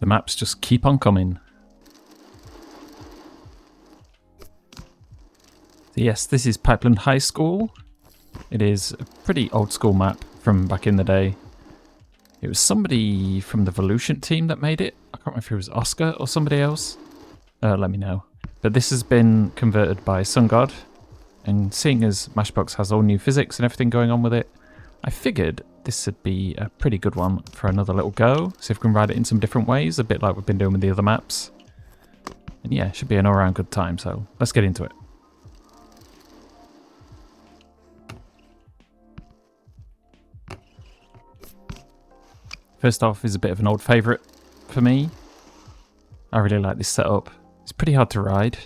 The maps just keep on coming. So yes, this is Pipeland High School. It is a pretty old school map from back in the day. It was somebody from the Volution team that made it. I can't remember if it was Oscar or somebody else. Let me know. But this has been converted by Sungod. And seeing as Mashbox has all new physics and everything going on with it, I figured this would be a pretty good one for another little go. See if we can ride it in some different ways, a bit like we've been doing with the other maps. And yeah, it should be an all-around good time, so let's get into it. First off is a bit of an old favourite for me. I really like this setup. It's pretty hard to ride.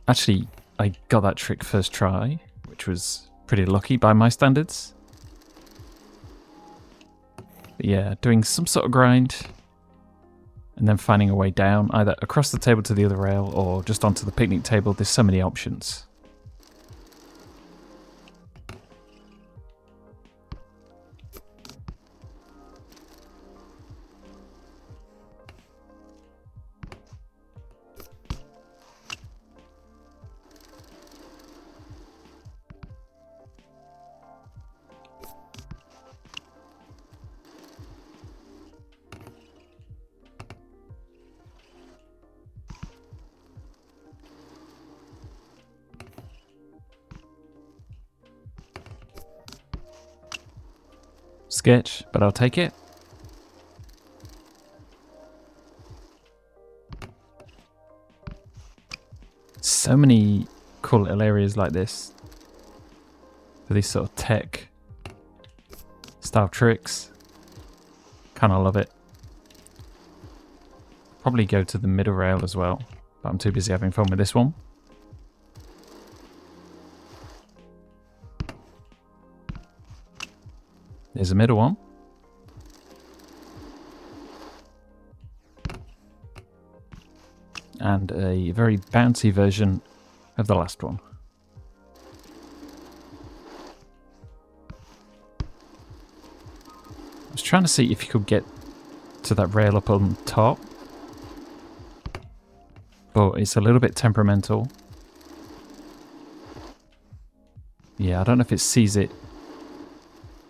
Actually, I got that trick first try, which was pretty lucky by my standards. But yeah, doing some sort of grind and then finding a way down, either across the table to the other rail or just onto the picnic table. There's so many options. Sketch, but I'll take it. So many cool little areas like this for these sort of tech style tricks. Kind of love it. Probably go to the middle rail as well, but I'm too busy having fun with this one. There's a middle one. And a very bouncy version of the last one. I was trying to see if you could get to that rail up on top, but it's a little bit temperamental. Yeah, I don't know if it sees it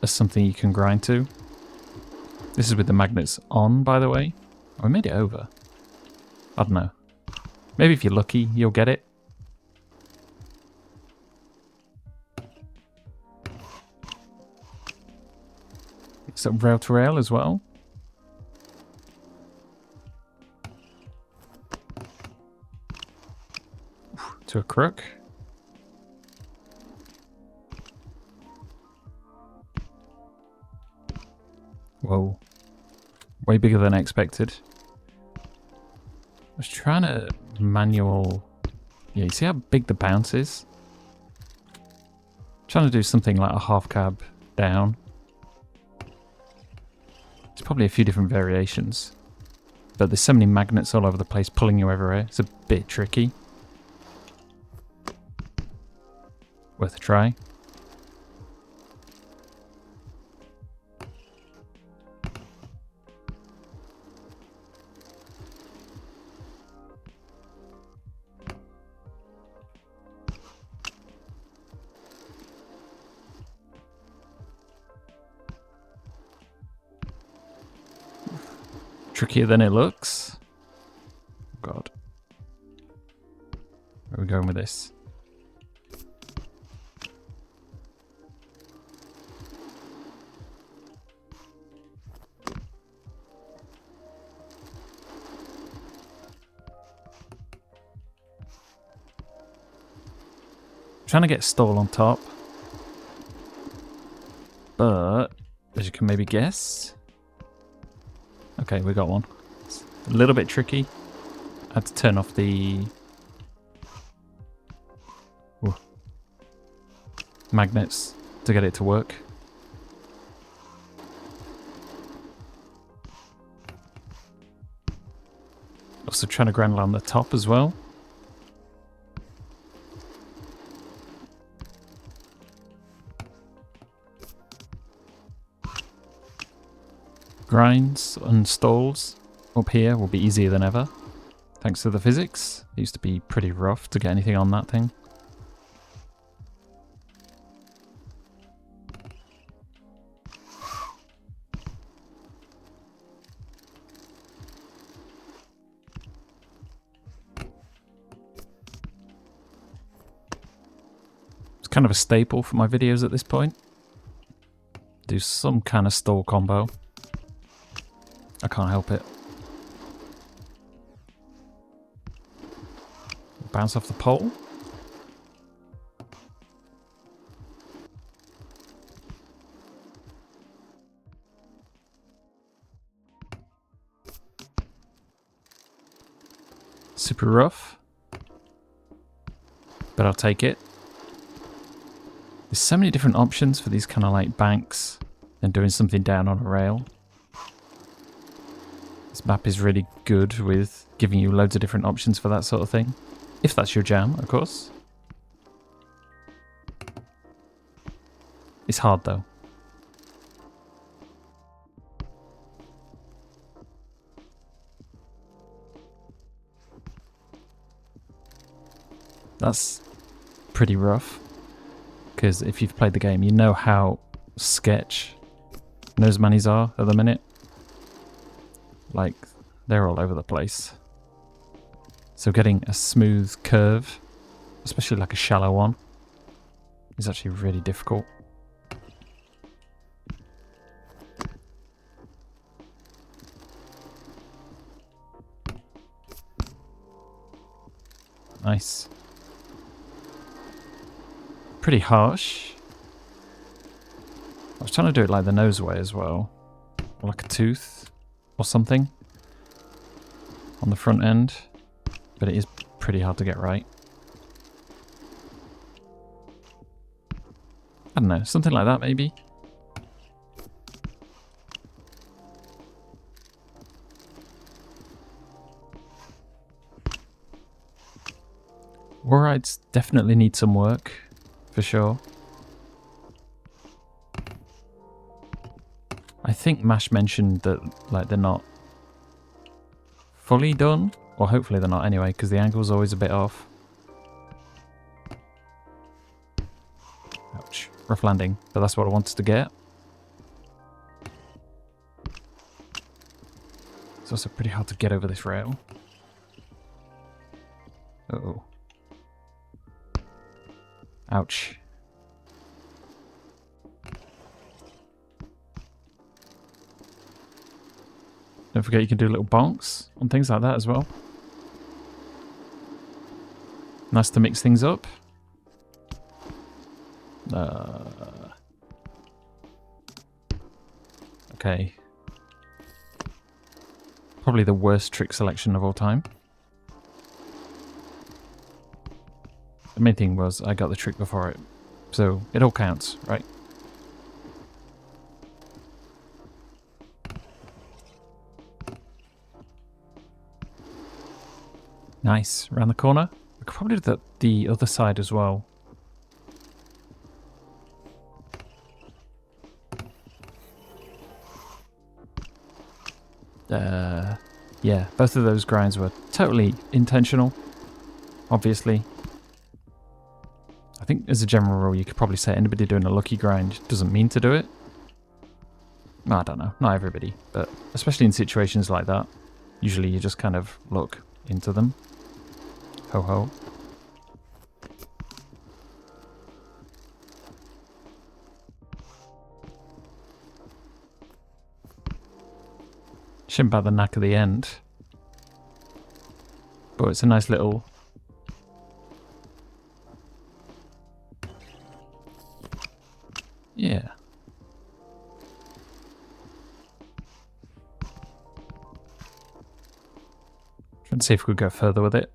as something you can grind to. This is with the magnets on, by the way. Oh, we made it over. I don't know. Maybe if you're lucky, you'll get it. It's up rail to rail as well. To a crook. Whoa. Way bigger than I expected. I was trying to manual... Yeah, you see how big the bounce is? Trying to do something like a half cab down. There's probably a few different variations. But there's so many magnets all over the place pulling you everywhere. It's a bit tricky. Worth a try. Trickier than it looks. God. Where are we going with this? Trying to get stall on top. But, as you can maybe guess... Okay, we got one. It's a little bit tricky. I had to turn off the magnets to get it to work. Also trying to grind along the top as well. grinds and stalls up here will be easier than ever. Thanks to the physics. It used to be pretty rough to get anything on that thing. It's kind of a staple for my videos at this point. Do some kind of stall combo. I can't help it. Bounce off the pole. Super rough. But I'll take it. There's so many different options for these kind of like banks and doing something down on a rail. This map is really good with giving you loads of different options for that sort of thing. If that's your jam, of course. It's hard though. That's pretty rough. Because if you've played the game, you know how sketch nose manis are at the minute. Like, they're all over the place. So getting a smooth curve, especially like a shallow one, is actually really difficult. Nice. Pretty harsh. I was trying to do it like the nose way as well. Or like a tooth or something on the front end. But it is pretty hard to get right. I don't know, something like that maybe. Warrides definitely need some work, for sure. I think Mash mentioned that like they're not fully done. Or hopefully they're not anyway, because the angle's always a bit off. Ouch. Rough landing, but that's what I wanted to get. It's also pretty hard to get over this rail. Uh-oh. Ouch. Don't forget you can do little bonks on things like that as well. Nice to mix things up. Okay. Probably the worst trick selection of all time. The main thing was I got the trick before it. So it all counts, right? Nice. Around the corner. I could probably do the other side as well. Yeah, both of those grinds were totally intentional, obviously. I think as a general rule, you could probably say anybody doing a lucky grind doesn't mean to do it. I don't know, not everybody, but especially in situations like that, usually you just kind of look into them. Ho ho. Shouldn't bad the knack of the end. But it's a nice little... Yeah. Trying to see if we could go further with it.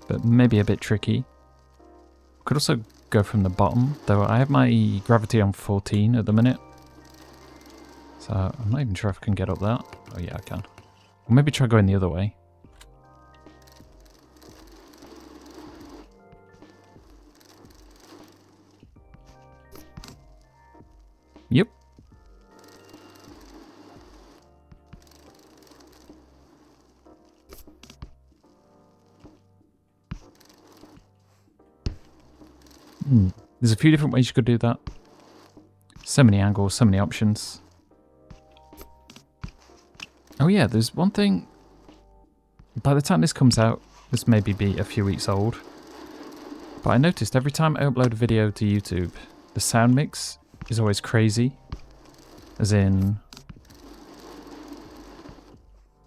But maybe a bit tricky. Could also go from the bottom, though I have my gravity on 14 at the minute. So I'm not even sure if I can get up that. Oh yeah, I can. Or maybe try going the other way. Yep. There's a few different ways you could do that. So many angles, so many options. Oh yeah, there's one thing. By the time this comes out, this may be a few weeks old. But I noticed every time I upload a video to YouTube, the sound mix is always crazy. As in,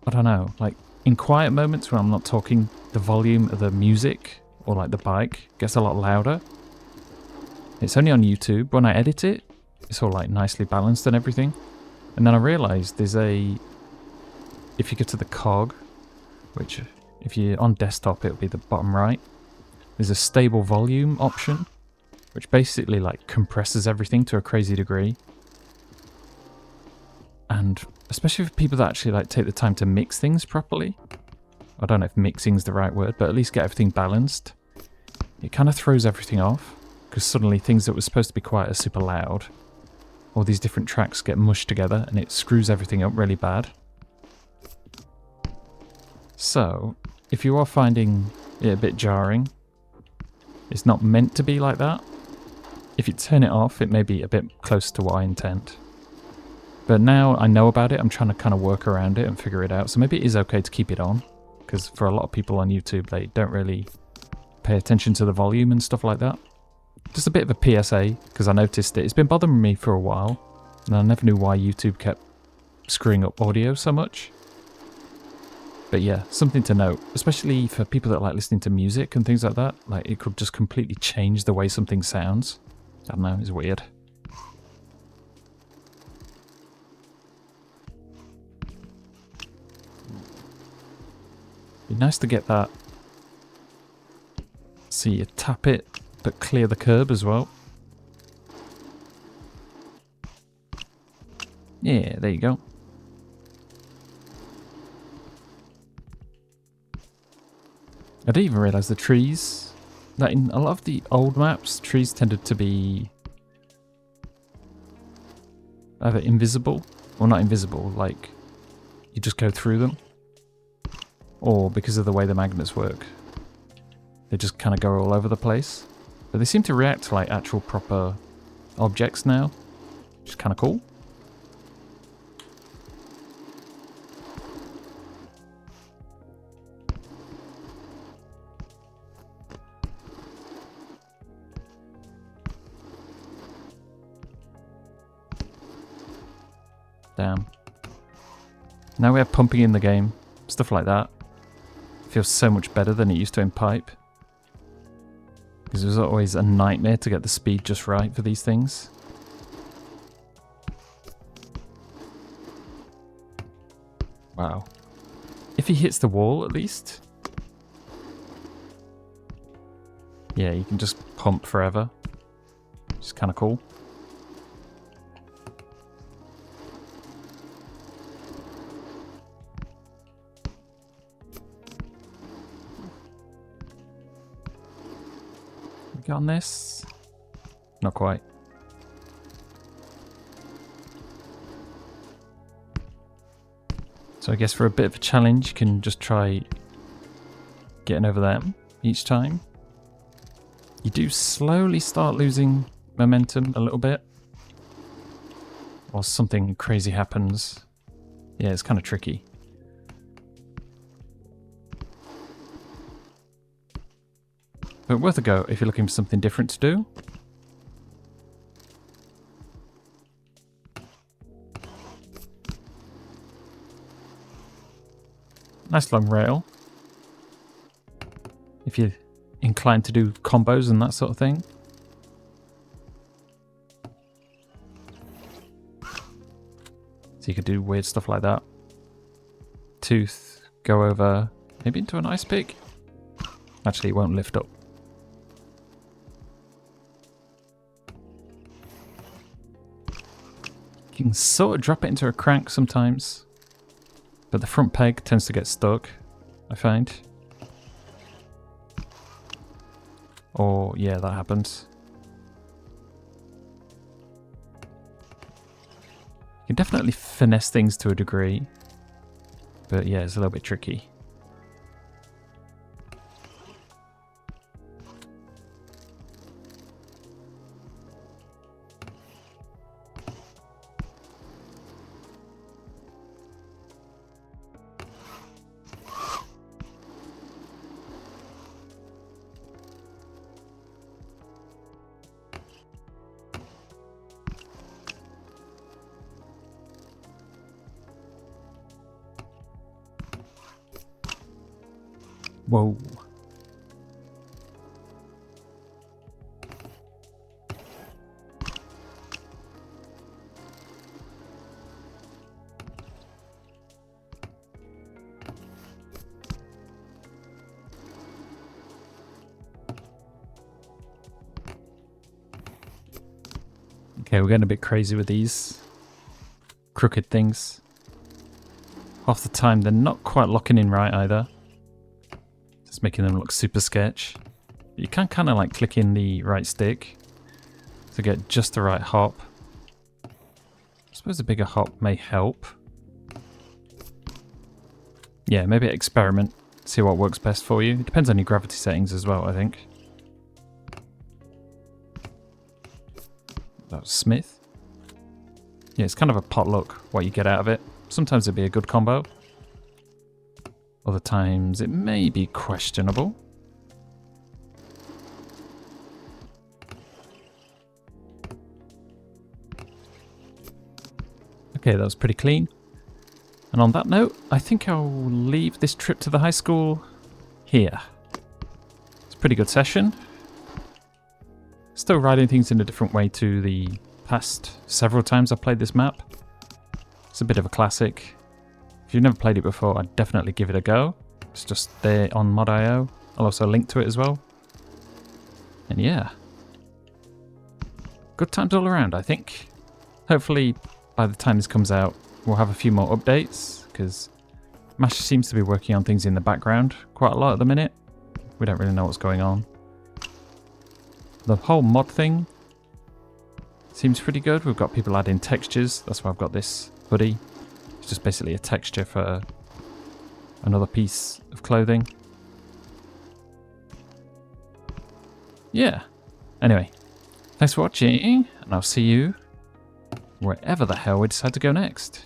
I don't know, like in quiet moments when I'm not talking, the volume of the music or like the bike gets a lot louder. It's only on YouTube. When I edit it, it's all like nicely balanced and everything. And then I realised there's a, if you go to the cog, which if you're on desktop it'll be the bottom right, there's a stable volume option, which basically like compresses everything to a crazy degree. And especially for people that actually like take the time to mix things properly, I don't know if mixing's the right word, but at least get everything balanced, it kind of throws everything off, because suddenly things that were supposed to be quiet are super loud. All these different tracks get mushed together and it screws everything up really bad. So, if you are finding it a bit jarring, it's not meant to be like that. If you turn it off, it may be a bit close to what I intend. But now I know about it, I'm trying to kind of work around it and figure it out. So maybe it is okay to keep it on, because for a lot of people on YouTube, they don't really pay attention to the volume and stuff like that. Just a bit of a PSA, because I noticed it's been bothering me for a while, and I never knew why YouTube kept screwing up audio so much. But yeah, something to note, especially for people that like listening to music and things like that. Like, it could just completely change the way something sounds. I don't know, it's weird. Be nice to get that. So you tap it, but clear the curb as well. Yeah, there you go. I didn't even realise the trees, that in a lot of the old maps, trees tended to be either invisible, or not invisible, like you just go through them, or because of the way the magnets work, they just kind of go all over the place. But they seem to react to like actual proper objects now, which is kind of cool. Damn. Now we have pumping in the game, stuff like that. It feels so much better than it used to in Pipe. Because it was always a nightmare to get the speed just right for these things. Wow. If he hits the wall at least. Yeah, you can just pump forever. Which is kind of cool. Get on this? Not quite. So I guess for a bit of a challenge, you can just try getting over them each time. You do slowly start losing momentum a little bit, or something crazy happens. Yeah, it's kind of tricky. But worth a go if you're looking for something different to do. Nice long rail. If you're inclined to do combos and that sort of thing. So you could do weird stuff like that. Tooth, go over, maybe into an ice pick. Actually, it won't lift up. You can sort of drop it into a crank sometimes, but the front peg tends to get stuck, I find. Or, yeah, that happens. You can definitely finesse things to a degree, but yeah, it's a little bit tricky. Whoa. Okay, we're getting a bit crazy with these crooked things. Half the time they're not quite locking in right either. Just making them look super sketch. You can kind of like click in the right stick to get just the right hop. I suppose a bigger hop may help. Yeah, maybe experiment. See what works best for you. It depends on your gravity settings as well, I think. That was Smith. Yeah, it's kind of a potluck what you get out of it. Sometimes it'd be a good combo. Other times it may be questionable. Okay, that was pretty clean. And on that note, I think I'll leave this trip to the high school here. It's a pretty good session. Still riding things in a different way to the past several times I've played this map. It's a bit of a classic. If you've never played it before, I'd definitely give it a go. It's just there on mod.io. I'll also link to it as well. And yeah. Good times all around, I think. Hopefully, by the time this comes out, we'll have a few more updates, because Mash seems to be working on things in the background quite a lot at the minute. We don't really know what's going on. The whole mod thing seems pretty good. We've got people adding textures. That's why I've got this hoodie. It's just basically a texture for another piece of clothing. Yeah. Anyway, thanks for watching, and I'll see you wherever the hell we decide to go next.